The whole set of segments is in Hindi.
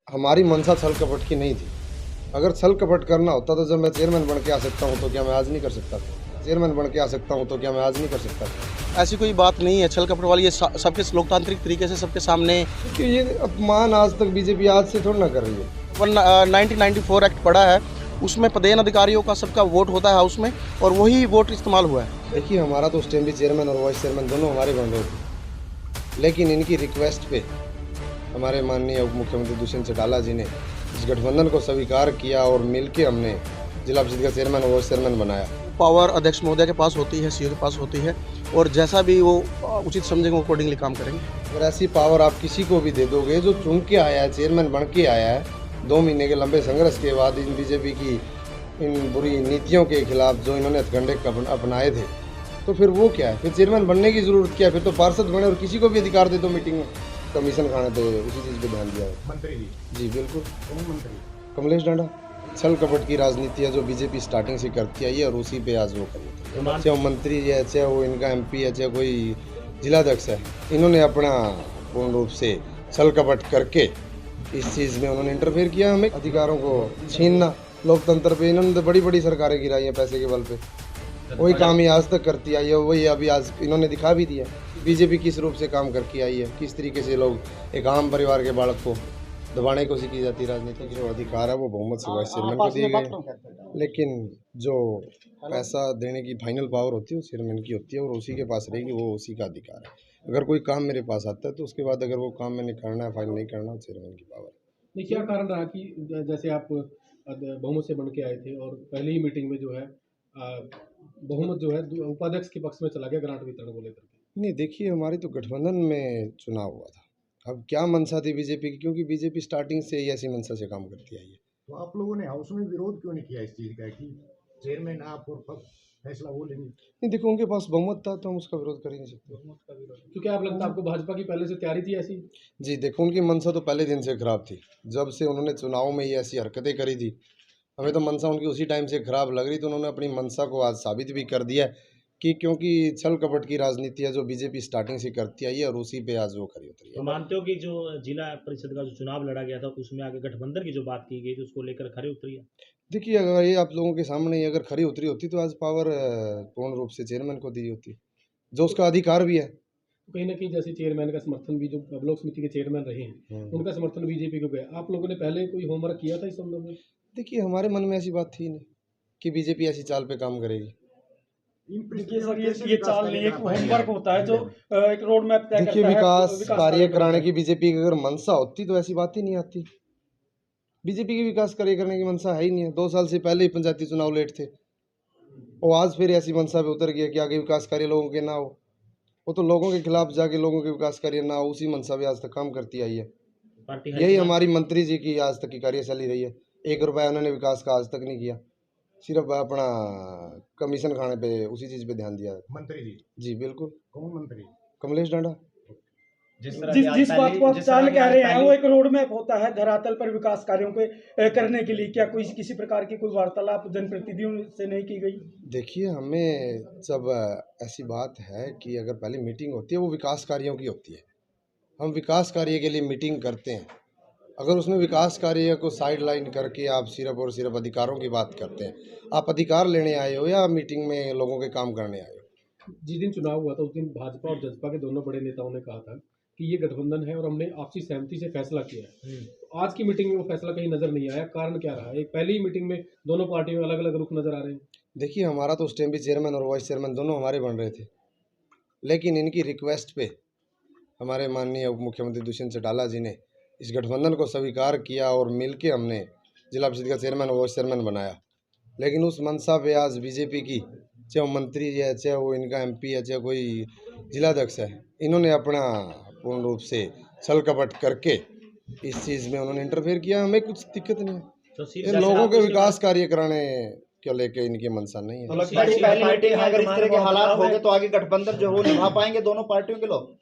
हमारी मंशा छल कपट की नहीं थी। अगर छल कपट करना होता तो जब मैं चेयरमैन बन के आ सकता हूँ तो क्या मैं आज नहीं कर सकता था? चेयरमैन बन के आ सकता हूँ तो क्या मैं आज नहीं कर सकता था? ऐसी कोई बात नहीं है छल कपट वाली, ये सबके लोकतांत्रिक तरीके से सबके सामने क्योंकि ये अपमान आज तक बीजेपी आज से थोड़ा ना कर रही है। 1994 एक्ट पड़ा है, उसमें पदेन अधिकारियों का सबका वोट होता है हाउस में, और वही वोट इस्तेमाल हुआ है। देखिए, हमारा तो उस टाइम भी चेयरमैन और वाइस चेयरमैन दोनों हमारे बन रहे थे, लेकिन इनकी रिक्वेस्ट पे हमारे माननीय उप मुख्यमंत्री दुष्यंत चौटाला जी ने इस गठबंधन को स्वीकार किया और मिलके हमने जिला परिषद का चेयरमैन और वाइस चेयरमैन बनाया। पावर अध्यक्ष महोदय के पास होती है, सीओ के पास होती है, और जैसा भी वो उचित समझेंगे अकॉर्डिंगली काम करेंगे। अगर ऐसी पावर आप किसी को भी दे दोगे जो चुन के आया है, चेयरमैन बन के आया है, 2 महीने के लंबे संघर्ष के बाद इन बीजेपी की इन बुरी नीतियों के खिलाफ जो इन्होंने हथकंडे अपनाए थे, तो फिर वो क्या है? फिर चेयरमैन बनने की जरूरत क्या है? फिर तो पार्षद बने और किसी को भी अधिकार दे दो मीटिंग में कमीशन खाने पे, उसी चीज़ पे ध्यान दिया है। मंत्री जी बिल्कुल। कौन मंत्री? कमलेश डांडा। छल कपट की राजनीति है जो बीजेपी स्टार्टिंग से करती आई है और उसी पे आज वो करी, चाहे वो मंत्री है, चाहे वो इनका एमपी है, चाहे कोई जिलाध्यक्ष है, इन्होंने अपना पूर्ण रूप से छल कपट करके इस चीज़ में उन्होंने इंटरफेयर किया, हमें अधिकारों को छीनना। लोकतंत्र पे इन्होंने तो बड़ी बड़ी सरकारें गिराई हैं पैसे के बल पे, वही काम ही आज तक करती आई है, वही अभी आज इन्होंने दिखा भी दिया बीजेपी किस रूप से काम करके आई है, किस तरीके से लोग एक आम परिवार के बालक को दबाने की कोशिश की जाती है। राजनीतिक जो अधिकार है वो बहुमत से वाइस चेयरमैन को दिए गए, लेकिन जो पैसा देने की फाइनल पावर होती है वो चेयरमैन की होती है और उसी के पास रहेगी, वो उसी का अधिकार है। अगर कोई काम मेरे पास आता है तो उसके बाद अगर वो काम मैंने करना है, फाइनल नहीं करना, चेयरमैन की पावर है। नहीं, क्या कारण रहा कि जैसे आप बहुमत से बन के आए थे और पहली ही मीटिंग में जो है बहुमत जो है उपाध्यक्ष के पक्ष में चला गया ग्रांट वितरण को लेकर के? नहीं, देखिए, हमारी तो गठबंधन में चुनाव हुआ था। अब क्या मंशा थी बीजेपी की, क्योंकि बीजेपी स्टार्टिंग से ही ऐसी मंशा से काम करती आई है। तो आप लोगों ने हाउस में विरोध क्यों नहीं किया इस चीज का कि चेयरमैन आप और फैसला वो लेंगे? नहीं, देखो, उनके पास बहुमत था तो हम उसका विरोध कर ही नहीं सकते। बहुमत का विरोध, तो क्या आप लगता है आपको भाजपा की पहले से तैयारी थी ऐसी? जी देखो, उनकी मंशा तो पहले दिन से खराब थी। जब से उन्होंने चुनाव में ये ऐसी हरकतें करी थी, हमें तो मंशा उनकी उसी टाइम से खराब लग रही, तो उन्होंने अपनी मंशा को आज साबित भी कर दिया कि क्योंकि छल कपट की राजनीति है जो बीजेपी स्टार्टिंग से करती आई है और उसी पे आज वो खरी उतरी तो है। मानते हो कि जो जिला परिषद का जो चुनाव लड़ा गया था उसमें आगे गठबंधन की जो बात की गई थी उसको लेकर खरे उतरी है? देखिए, अगर ये आप लोगों के सामने ही अगर खरी उतरी होती तो आज पावर पूर्ण रूप से चेयरमैन को दी होती, जो उसका अधिकार भी है। कहीं ना कहीं जैसे चेयरमैन का समर्थन भी जो ब्लॉक समिति के चेयरमैन रहे हैं उनका समर्थन बीजेपी को गया, आप लोगों ने पहले कोई होमवर्क किया था इस संबंध में? देखिए, हमारे मन में ऐसी बात थी नहीं कि बीजेपी ऐसी चाल पे काम करेगी। देखिए सर, ये चाल नहीं, एक होमवर्क होता है जो एक रोड मैप तय देखिए, करता है विकास कार्य कराने की। की बीजेपी की अगर मंशा होती तो ऐसी बात ही नहीं आती। बीजेपी की विकास कार्य करने की मंशा है ही नहीं है। 2 साल से पहले ही पंचायती चुनाव लेट थे, और आज फिर ऐसी मंशा पे उतर गया कि आगे विकास कार्य लोगों के ना हो। वो तो लोगों के खिलाफ जाके लोगों के विकास कार्य ना हो, उसी मंशा पे आज तक काम करती आई है। पार्टी यही हाईकमान हमारी मंत्री जी की आज तक की कार्यशैली रही है। 1 रुपया उन्होंने विकास का आज तक नहीं किया, सिर्फ अपना कमीशन खाने पे, उसी चीज़ पे ध्यान दिया है। मंत्री जी जी बिल्कुल। कौन मंत्री? कमलेश डांडा। जिस बात को आप चाल कह रहे हैं वो एक रोड मैप होता है धरातल पर विकास कार्यों के करने के लिए। क्या कोई किसी प्रकार की कोई वार्तालाप जनप्रतिनिधियों से नहीं की गई? देखिए, हमें जब ऐसी बात है कि अगर पहले मीटिंग होती है वो विकास कार्यों की होती है, हम विकास कार्य के लिए मीटिंग करते हैं। अगर उसमें विकास कार्य को साइड लाइन करके आप सिर्फ और सिर्फ अधिकारों की बात करते हैं, आप अधिकार लेने आए हो या मीटिंग में लोगों के काम करने आए हो? जिस दिन चुनाव हुआ था उस दिन भाजपा और जसपा के दोनों बड़े नेताओं ने कहा था कि ये गठबंधन है और हमने आपसी सहमति से फैसला किया है। तो आज की मीटिंग में वो फैसला कहीं नजर नहीं आया, कारण क्या रहा? एक पहली ही मीटिंग में दोनों पार्टियों में अलग अलग रुख नजर आ रहे हैं। देखिए, हमारा तो उस टाइम भी चेयरमैन और वाइस चेयरमैन दोनों हमारे बन रहे थे, लेकिन इनकी रिक्वेस्ट पे हमारे माननीय उप मुख्यमंत्री दुष्यंत चौटाला जी ने इस गठबंधन को स्वीकार किया और मिलके हमने जिला परिषद का चेयरमैन और वाइस चेयरमैन बनाया। लेकिन उस मंशा पे आज बीजेपी की, चाहे वो मंत्री है, चाहे वो इनका एमपी है, चाहे कोई जिलाध्यक्ष है, इन्होंने अपना पूर्ण रूप से छल कपट करके इस चीज़ में उन्होंने इंटरफेयर किया। हमें कुछ दिक्कत नहीं है, तो ये लोगों के विकास कार्य कराने को लेके इनकी मंशा नहीं है। तो लगता है कि पहली मीटिंग में अगर इस तरह के हालात हो गए तो आगे गठबंधन जो है वो निभा पाएंगे दोनों पार्टियों के लोग?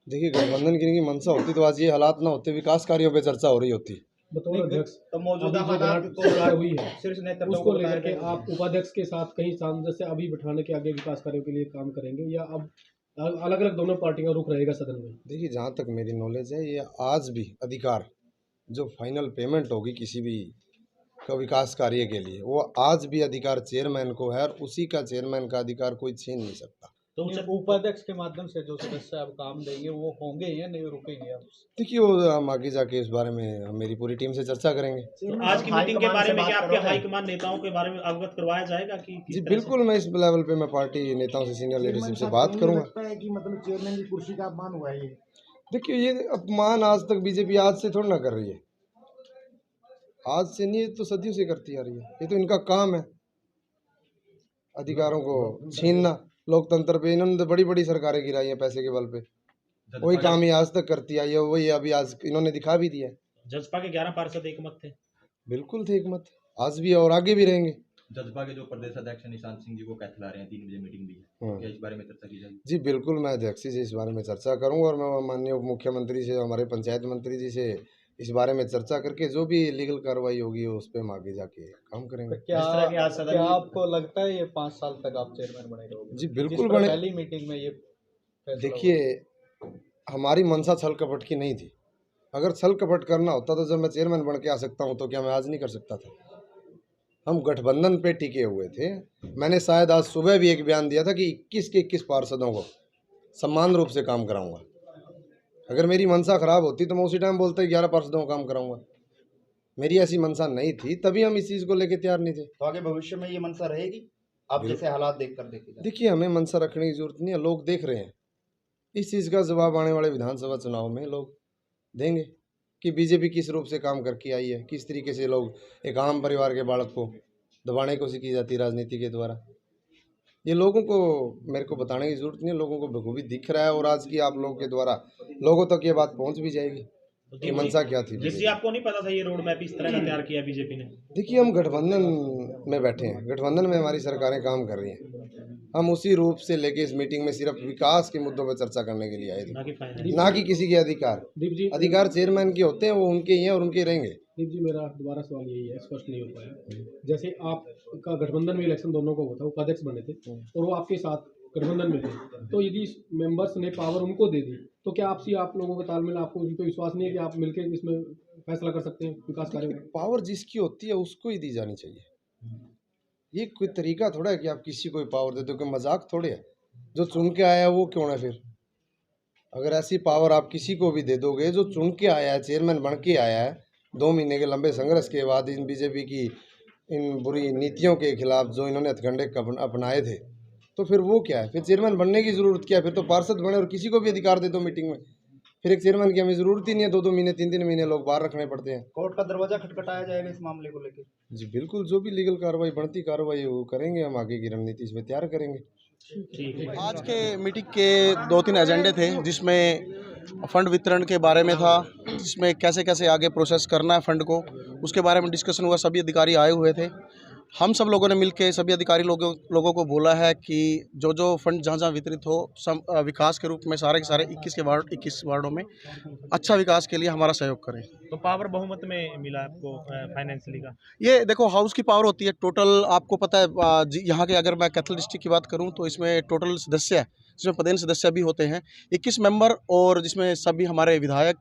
देखिए, गठबंधन की इनकी मंशा होती तो आज ये हालात ना होते, विकास कार्यों पे चर्चा हो रही होती। बतौर अध्यक्ष तो मौजूदा अभी जो हालात ग्रांट को तैयार हुई है शीर्ष नेतृत्व उसको को लेकर के बताया आप उपाध्यक्ष के साथ कहीं सामंजस्य अभी बिठाने के आगे विकास कार्यों के लिए काम करेंगे, या अब अलग अलग दोनों पार्टियों का रुख रहेगा सदन में? देखिए, जहाँ तक मेरी नॉलेज है, ये आज भी अधिकार जो फाइनल पेमेंट होगी किसी भी का विकास कार्य के लिए, वो आज भी अधिकार चेयरमैन को है और उसी का चेयरमैन का अधिकार कोई छीन नहीं सकता। तो उपाध्यक्ष के माध्यम से जो सदस्य अब काम देंगे वो होंगे या नहीं रुकेंगे आप? देखिए वो हम आगे जाके इस बारे में हम मेरी पूरी टीम से चर्चा करेंगे। तो आज की मीटिंग के बारे में क्या आपके हाईकमान नेताओं के बारे में अवगत करवाया जाएगा कि जी बिल्कुल, मैं इस लेवल पे मैं पार्टी नेताओं से, सीनियर लीडरशिप से बात करूंगा। लगता है कि मतलब चेयरमैन की कुर्सी का अपमान हुआ है ये। देखिए ये अपमान आज तक बीजेपी आज से थोड़ा ना कर रही है, आज से नहीं, तो सदियों से करती आ रही है। ये तो इनका काम है अधिकारों को छीनना। लोकतंत्र पे इन्होंने तो बड़ी बड़ी सरकारें गिराई हैं पैसे के बल पे, वही काम ही आज तक करती आई है, वही अभी आज इन्होंने दिखा भी दिया है। जजपा के 11 पार्षद एकमत थे। बिल्कुल थे एकमत, आज भी और आगे भी रहेंगे। जजपा के जो प्रदेश अध्यक्ष निशांत सिंह जी वो कहते रहे हैं 3 बजे मीटिंग भी है, क्या इस बारे में चर्चा की जाएगी? जी बिल्कुल, मैं अध्यक्ष जी से इस बारे में चर्चा करूंगा और मैं माननीय उप मुख्यमंत्री से, हमारे पंचायत मंत्री जी से इस बारे में चर्चा करके जो भी लीगल कार्रवाई होगी उस पर हम आगे जाके काम करेंगे। क्या आपको लगता है ये 5 साल तक आप चेयरमैन बने रहोगे? जी बिल्कुल बने। पहली मीटिंग में ये देखिए हमारी मंशा छल कपट की नहीं थी। अगर छल कपट करना होता तो जब मैं चेयरमैन बन के आ सकता हूँ तो क्या मैं आज नहीं कर सकता था? हम गठबंधन पे टिके हुए थे। मैंने शायद आज सुबह भी एक बयान दिया था कि 21 के 21 पार्षदों को समान रूप से काम कराऊंगा। अगर मेरी मंशा खराब होती तो मैं उसी टाइम बोलता ही 11 पार्षदों को काम कराऊंगा। मेरी ऐसी मंशा नहीं थी, तभी हम इस चीज़ को लेकर तैयार नहीं थे। तो आगे भविष्य में ये मंशा रहेगी आप जैसे हालात देखकर देखेंगे? देखिए हमें मंशा रखने की जरूरत नहीं है, लोग देख रहे हैं। इस चीज़ का जवाब आने वाले विधानसभा चुनाव में लोग देंगे कि बीजेपी किस रूप से काम करके आई है, किस तरीके से लोग एक आम परिवार के बालक को दबाने की कोशिश की जाती है राजनीति के द्वारा। ये लोगों को मेरे को बताने की जरूरत नहीं है, लोगों को बखूबी दिख रहा है और आज की आप लोगों के द्वारा लोगों तक ये बात पहुंच भी जाएगी कि मंशा क्या थी। जिससे आपको नहीं पता था ये रोड मैप इस तरह का तैयार किया बीजेपी ने? देखिए हम गठबंधन में बैठे हैं, गठबंधन में हमारी सरकारें काम कर रही हैं। हम उसी रूप से लेके इस मीटिंग में सिर्फ विकास के मुद्दों पर चर्चा करने के लिए आए थे, ना कि किसी के अधिकार। दीप जी, अधिकार चेयरमैन के होते हैं, वो उनके ही हैं और उनके रहेंगे। दीप जी मेरा दोबारा सवाल यही है, स्पष्ट नहीं हो पाया। जैसे आपका गठबंधन में इलेक्शन दोनों को हुआ था, उपाध्यक्ष बने थे और वो आपके साथ गठबंधन में थे, तो यदि मेंबर्स ने पावर उनको दे दी तो क्या आपसी आप लोगों का तालमेल, आपको उन पर विश्वास नहीं है कि आप मिलकर इसमें फैसला कर सकते हैं विकास कार्य में? पावर जिसकी होती है उसको ही दी जानी चाहिए। ये कोई तरीका थोड़ा है कि आप किसी को पावर दे दो, कि मजाक थोड़े है। जो चुन के आया है वो क्यों ना, फिर अगर ऐसी पावर आप किसी को भी दे दोगे, जो चुन के आया है, चेयरमैन बन के आया है, 2 महीने के लंबे संघर्ष के बाद इन बीजेपी की इन बुरी नीतियों के खिलाफ जो इन्होंने हथकंडे अपनाए थे, तो फिर वो क्या है? फिर चेयरमैन बनने की ज़रूरत क्या है? फिर तो पार्षद बने और किसी को भी अधिकार दे दो मीटिंग में। फिर एक चेयरमैन की हमें ज़रूरत ही नहीं है, 2-2 महीने 3-3 महीने लोग बाहर रखने पड़ते हैं। कोर्ट का दरवाजा खटखटाया जाएगा इस मामले को लेकर? जी बिल्कुल, जो भी लीगल कार्रवाई, बढ़ती कार्रवाई वो करेंगे, हम आगे की रणनीति इसमें तैयार करेंगे। आज के मीटिंग के 2-3 एजेंडे थे, जिसमें फंड वितरण के बारे में था, जिसमें कैसे कैसे आगे प्रोसेस करना है फंड को, उसके बारे में डिस्कशन हुआ। सभी अधिकारी आए हुए थे। हम सब लोगों ने मिलकर सभी अधिकारी लोगों को बोला है कि जो जो फंड जहाँ जहाँ वितरित हो, विकास के रूप में सारे के सारे 21 वार्डों में अच्छा विकास के लिए हमारा सहयोग करें। तो पावर बहुमत में मिला आपको फाइनेंशियली का? ये देखो हाउस की पावर होती है टोटल, आपको पता है यहाँ के, अगर मैं कैथल डिस्ट्रिक्ट की बात करूँ तो इसमें टोटल सदस्य है, जिसमें पदेन सदस्य भी होते हैं 21 मेंबर, और जिसमें सभी हमारे विधायक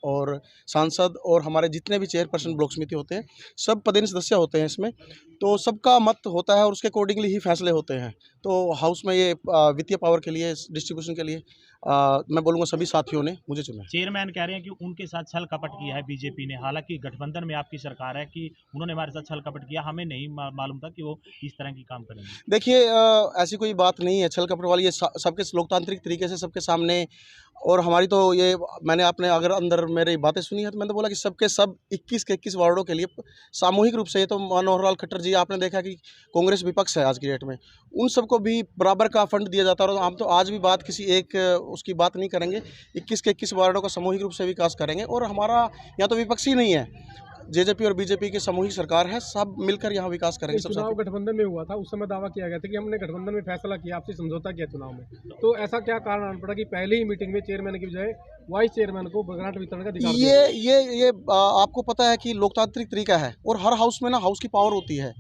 और सांसद और हमारे जितने भी चेयरपर्सन ब्लॉक समिति होते हैं, सब पदेन सदस्य होते हैं इसमें। तो सबका मत होता है और उसके अकॉर्डिंगली ही फैसले होते हैं। तो हाउस में ये वित्तीय पावर के लिए, डिस्ट्रीब्यूशन के लिए मैं बोलूँगा सभी साथियों ने मुझे चुना। चेयरमैन कह रहे हैं कि उनके साथ छल कपट किया है बीजेपी ने, हालांकि गठबंधन में आपकी सरकार है, कि उन्होंने हमारे साथ छल कपट किया, हमें नहीं मालूम था कि वो इस तरह की काम करेंगे। देखिए ऐसी कोई बात नहीं है छल कपट वाली, ये सबके लोकतांत्रिक तरीके से सबके सामने। और हमारी तो ये, मैंने आपने अगर अंदर मेरी बातें सुनी है तो मैंने तो बोला कि सबके सब 21 के 21 वार्डों के लिए सामूहिक रूप से, ये तो मनोहर लाल खट्टर जी, आपने देखा कि कांग्रेस विपक्ष है आज की डेट में, उन सबको भी बराबर का फंड दिया जाता है। और हम तो आज भी बात किसी एक उसकी बात नहीं करेंगे, 21 के 21 वार्डों का सामूहिक रूप से विकास करेंगे। और हमारा यहाँ तो विपक्ष ही नहीं है, जेजेपी और बीजेपी की सामूहिक सरकार है, सब मिलकर यहाँ विकास करेंगे। सब चुनाव गठबंधन में हुआ था, उस समय दावा किया गया था कि हमने गठबंधन में फैसला किया, आपसे समझौता किया चुनाव में, तो ऐसा क्या कारण आना पड़ा कि पहले ही मीटिंग में चेयरमैन की बजाय वाइस चेयरमैन को ग्रांट वितरण का अधिकार? ये आपको पता है कि लोकतांत्रिक तरीका है, और हर हाउस में ना हाउस की पावर होती है।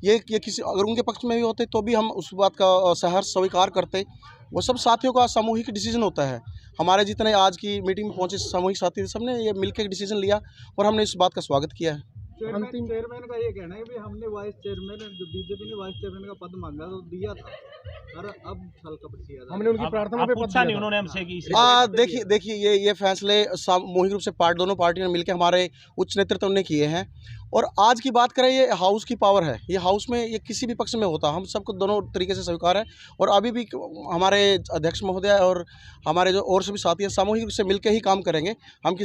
ये किसी, अगर उनके पक्ष में भी होते तो भी हम उस बात का सहर्ष स्वीकार करते, वो सब साथियों का सामूहिक डिसीजन होता है। हमारे जितने आज की मीटिंग में पहुंचे सामूहिक साथी थे, सबने ये मिलकर डिसीजन लिया और हमने इस बात का स्वागत किया है। चेयरमैन का ये कहना है कि हमने वाइस चेयरमैन, जो बीजेपी ने वाइस चेयरमैन का पद मांगा तो दिया था, और अब छल कपट किया था। हमने उनकी प्रार्थना पे पद पूछा नहीं दिया था। उन्होंने हमसे कि इस- देखिए ये फैसले सामूहिक रूप से दोनों पार्टियों ने मिलकर हमारे उच्च नेतृत्व ने किए हैं। और आज की बात करें, ये हाउस की पावर है, ये हाउस में ये किसी भी पक्ष में होता, हम सबको दोनों तरीके से स्वीकार है। और अभी भी हमारे अध्यक्ष महोदय और हमारे जो और सभी साथी हैं सामूहिक रूप से मिलकर ही काम करेंगे। हम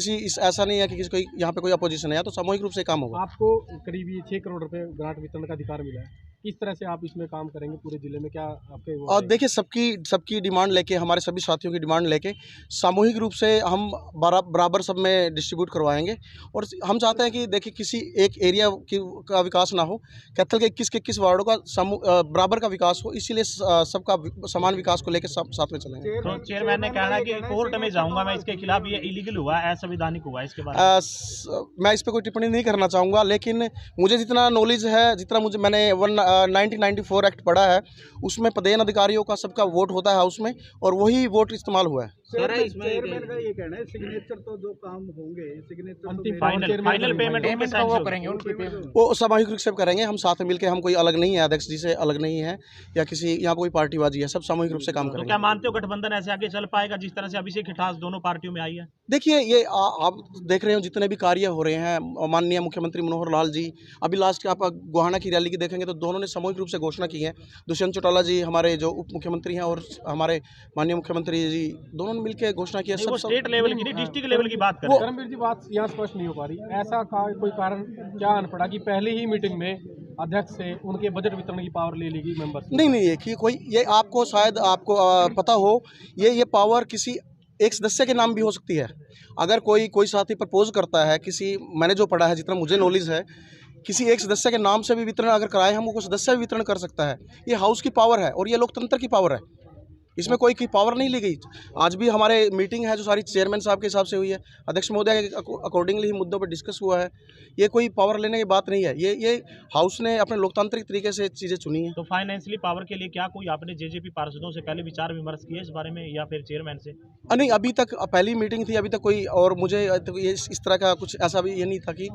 ऐसा नहीं है कि किसी कोई यहाँ पे कोई अपोजिशन है, तो सामूहिक रूप से काम होगा। आपको करीब 6 करोड़ रुपए ग्रांट वितरण का अधिकार मिला है, किस तरह से आप इसमें काम करेंगे पूरे जिले में, क्या आपके वो और है? देखिए, सबकी डिमांड लेके, हमारे सभी साथियों की डिमांड लेके सामूहिक रूप से हम बराबर सब में डिस्ट्रीब्यूट करवाएंगे। और हम चाहते हैं कि देखिए किसी एक एरिया का विकास ना हो, कैथल के 21 वार्डों का बराबर का विकास हो, इसीलिए सबका समान विकास को लेकर साथ में चलेंगे। तो चेयरमैन ने कहा कि कोर्ट में जाऊंगा मैं इसके खिलाफ, ये इलीगल हुआ, असंवैधानिक हुआ, इसके बारे में मैं इस पर कोई टिप्पणी नहीं करना चाहूँगा, लेकिन मुझे जितना नॉलेज है, जितना मैंने 1994 एक्ट पढ़ा है, उसमें पदेन अधिकारियों का सबका वोट होता है हाउस में, और वही वोट इस्तेमाल हुआ है। चेयरमैन का ये कहना है सिग्नेचर तो जो काम होंगे, सिग्नेचर अंतिम फाइनल पेमेंट वो करेंगे उनकी पेमेंट। वो सामूहिक रूप से करेंगे, हम साथ में मिलकर, हम कोई अलग नहीं है, अध्यक्ष जी से अलग नहीं है या किसी यहाँ कोई पार्टीबाजी है, सब सामूहिक रूप से काम तो करेंगे। क्या मानते हो गठबंधन ऐसे आगे चल पाएगा जिस तरह से अभी से खिटास दोनों पार्टियों में आई है? देखिए, ये आप देख रहे हो जितने भी कार्य हो रहे हैं, माननीय मुख्यमंत्री मनोहर लाल जी, अभी लास्ट आप गोहाना की रैली की देखेंगे तो दोनों ने सामूहिक रूप से घोषणा की है। दुष्यंत चौटाला जी हमारे जो उप मुख्यमंत्री हैं और हमारे माननीय मुख्यमंत्री जी, दोनों ने मिलकर घोषणा की है। वो स्टेट लेवल की नहीं, डिस्ट्रिक्ट लेवल की बात करें। धर्मवीर जी, बात यहाँ स्पष्ट नहीं हो पा रही, ऐसा कोई कारण क्या आन पड़ा कि पहली ही मीटिंग में अध्यक्ष से उनके बजट वितरण की पावर ले ली गई मेंबर से? नहीं, ये कि कोई, ये आपको शायद पता हो, ये पावर किसी एक सदस्य के नाम भी हो सकती है। अगर कोई साथी प्रपोज करता है, मैंने जो पढ़ा है, जितना मुझे नॉलेज है, किसी एक सदस्य के नाम से भी वितरण अगर कराए, हम वो सदस्य भी वितरण कर सकता है। ये हाउस की पावर है और ये लोकतंत्र की पावर है, इसमें कोई की पावर नहीं ली गई। आज भी हमारे मीटिंग है जो सारी चेयरमैन साहब के हिसाब से हुई है, अध्यक्ष महोदय के अकॉर्डिंगली ही मुद्दों पर डिस्कस हुआ है। ये कोई पावर लेने की बात नहीं है, ये हाउस ने अपने लोकतांत्रिक तरीके से चीज़ें चुनी हैं। तो फाइनेंशियली पावर के लिए क्या कोई आपने जेजेपी पार्षदों से पहले विचार विमर्श किया इस बारे में, या फिर चेयरमैन से? नहीं, अभी तक पहली मीटिंग थी, अभी तक कोई, और मुझे तो ये इस तरह का कुछ ऐसा भी ये नहीं था कि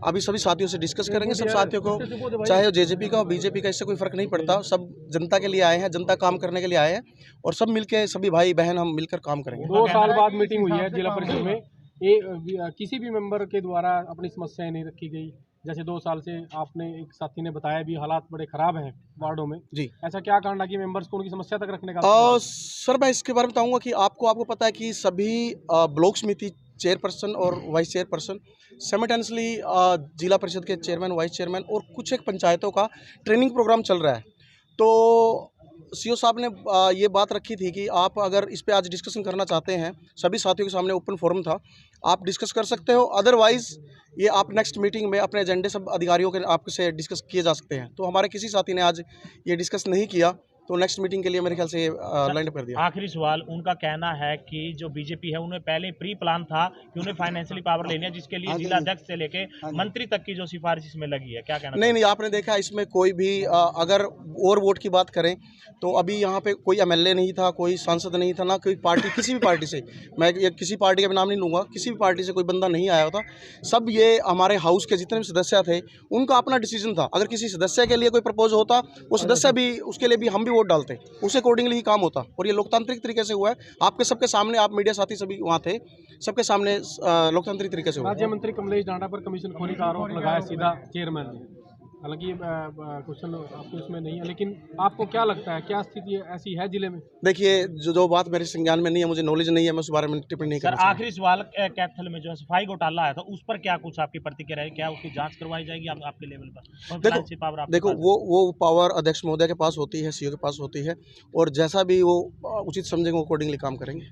अभी सभी साथियों से डिस्कस करेंगे। सब साथियों को, चाहे जेजेपी का हो बीजेपी का, इससे कोई फ़र्क नहीं पड़ता, सब जनता के लिए आए हैं, जनता काम करने के लिए आए हैं, और सब मिलके, सभी भाई बहन हम मिलकर काम करेंगे। 2 साल बाद मीटिंग हुई है जिला परिषद में, ये किसी भी मेंबर के द्वारा अपनी समस्याएं नहीं रखी गई, जैसे 2 साल से आपने एक साथी ने बताया भी हालात बड़े खराब हैं वार्डों में जी, ऐसा क्या कारण है कि मेंबर्स को उनकी समस्या तक रखने का? सर, मैं इसके बारे में बताऊंगा कि आपको पता है कि सभी ब्लॉक समिति चेयरपर्सन और वाइस चेयरपर्सन साइमल्टेनियसली जिला परिषद के चेयरमैन, वाइस चेयरमैन और कुछ एक पंचायतों का ट्रेनिंग प्रोग्राम चल रहा है। तो सीओ साहब ने ये बात रखी थी कि आप अगर इस पे आज डिस्कशन करना चाहते हैं, सभी साथियों के सामने ओपन फोरम था, आप डिस्कस कर सकते हो। अदरवाइज़ ये आप नेक्स्ट मीटिंग में अपने एजेंडे सब अधिकारियों के आपसे डिस्कस किए जा सकते हैं। तो हमारे किसी साथी ने आज ये डिस्कस नहीं किया, तो नेक्स्ट मीटिंग के लिए मेरे ख्याल से लाइन अप कर दिया। आखिरी सवाल, उनका कहना है कि जो बीजेपी है उन्हें पहले प्री प्लान था कि उन्हें फाइनेंशियली पावर लेनी है, जिसके लिए जिला अध्यक्ष से लेके मंत्री तक की जो सिफारिश इसमें लगी है, क्या कहना? नहीं, आपने देखा इसमें कोई भी अगर और वोट की बात करें तो अभी यहाँ पे कोई एमएलए नहीं था, कोई सांसद नहीं था, ना कोई पार्टी, किसी भी पार्टी से, मैं किसी पार्टी का भी नाम नहीं लूँगा, किसी भी पार्टी से कोई बंदा नहीं आया होता। सब ये हमारे हाउस के जितने भी सदस्य थे उनका अपना डिसीजन था। अगर किसी सदस्य के लिए कोई प्रपोज होता, वो सदस्य भी, उसके लिए भी हम भी वोट डालते, उस अकॉर्डिंगली ही काम होता। और ये लोकतांत्रिक तरीके से हुआ है, आपके सबके सामने, आप मीडिया साथी सभी वहाँ थे, सबके सामने लोकतांत्रिक तरीके से हुआ। राज्य मंत्री कमलेश डांडा पर कमीशन खोरी का आरोप लगाया सीधा चेयरमैन ने, हालांकि क्वेश्चन आपको इसमें नहीं है, लेकिन आपको क्या लगता है, क्या स्थिति ऐसी है जिले में? देखिए, जो बात मेरे संज्ञान में नहीं है, मुझे नॉलेज नहीं है, मैं उस बारे में टिप्पणी नहीं कर सकता। आखिरी सवाल, कैथल में जो सफाई घोटाला आया था उस पर क्या कुछ आपकी प्रतिक्रिया है, क्या उसकी जांच करवाई जाएगी आपके लेवल पर? देखो वो पावर अध्यक्ष महोदय के पास होती है, सीओ के पास होती है, और जैसा भी वो उचित समझेंगे वो अकॉर्डिंगली काम करेंगे।